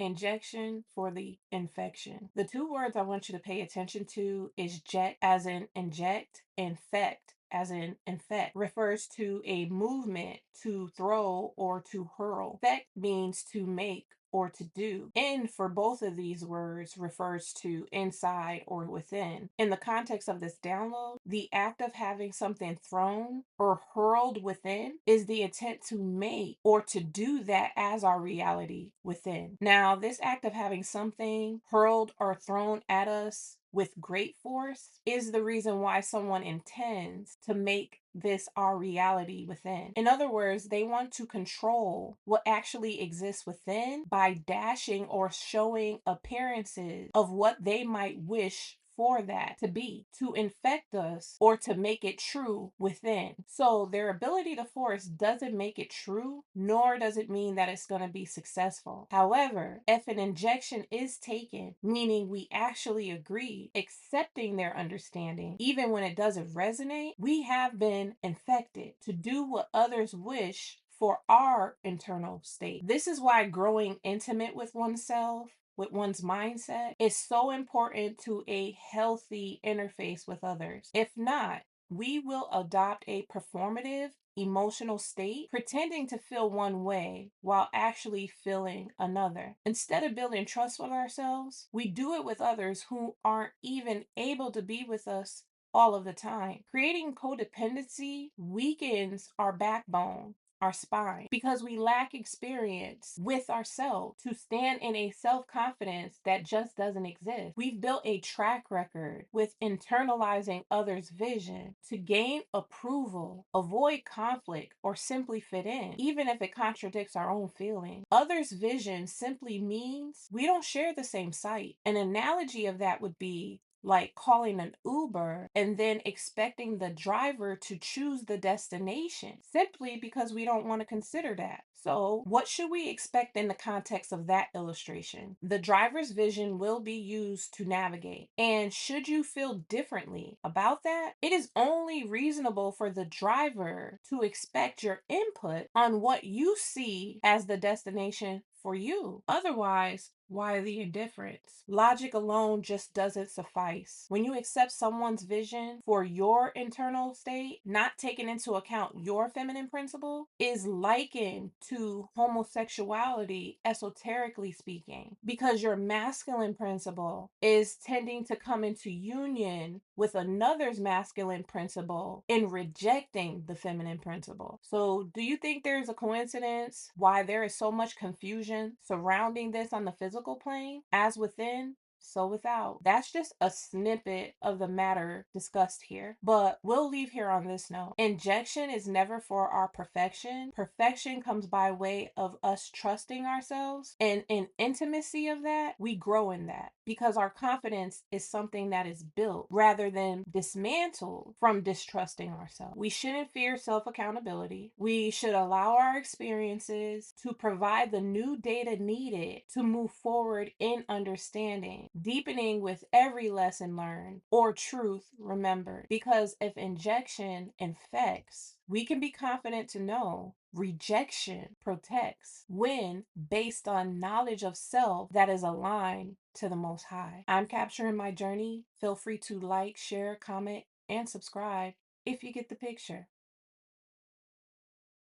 injection for the infection. The two words I want you to pay attention to is jet as in inject, infect as in infect. Refers to a movement to throw or to hurl. Infect means to make or to do. In for both of these words refers to inside or within. In the context of this download, the act of having something thrown or hurled within is the intent to make or to do that as our reality within. Now, this act of having something hurled or thrown at us with great force is the reason why someone intends to make this our reality within. In other words, they want to control what actually exists within by dashing or showing appearances of what they might wish for that to be, to infect us or to make it true within. So their ability to force doesn't make it true, nor does it mean that it's going to be successful. However, if an injection is taken, meaning we actually agree, accepting their understanding, even when it doesn't resonate, we have been infected to do what others wish for our internal state. This is why growing intimate with oneself, with one's mindset, is so important to a healthy interface with others. If not, we will adopt a performative emotional state, pretending to feel one way while actually feeling another. Instead of building trust with ourselves, we do it with others who aren't even able to be with us all of the time. Creating codependency weakens our backbone, our spine, because we lack experience with ourselves to stand in a self-confidence that just doesn't exist. We've built a track record with internalizing others' vision to gain approval, avoid conflict, or simply fit in, even if it contradicts our own feelings. Others' vision simply means we don't share the same sight. An analogy of that would be like calling an Uber and then expecting the driver to choose the destination simply because we don't want to consider that. So, what should we expect in the context of that illustration? The driver's vision will be used to navigate. And should you feel differently about that, it is only reasonable for the driver to expect your input on what you see as the destination for you. Otherwise, why the indifference? Logic alone just doesn't suffice. When you accept someone's vision for your internal state, not taking into account your feminine principle, is likened to homosexuality, esoterically speaking, because your masculine principle is tending to come into union with another's masculine principle in rejecting the feminine principle. So, do you think there's a coincidence why there is so much confusion surrounding this on the physical plane? As within, so without. That's just a snippet of the matter discussed here. But we'll leave here on this note. Injection is never for our perfection. Perfection comes by way of us trusting ourselves. And in intimacy of that, we grow in that because our confidence is something that is built rather than dismantled from distrusting ourselves. We shouldn't fear self accountability. We should allow our experiences to provide the new data needed to move forward in understanding, deepening with every lesson learned or truth remembered. Because if injection infects, we can be confident to know rejection protects when based on knowledge of self that is aligned to the Most High. I'm capturing my journey. Feel free to like, share, comment, and subscribe if you get the picture.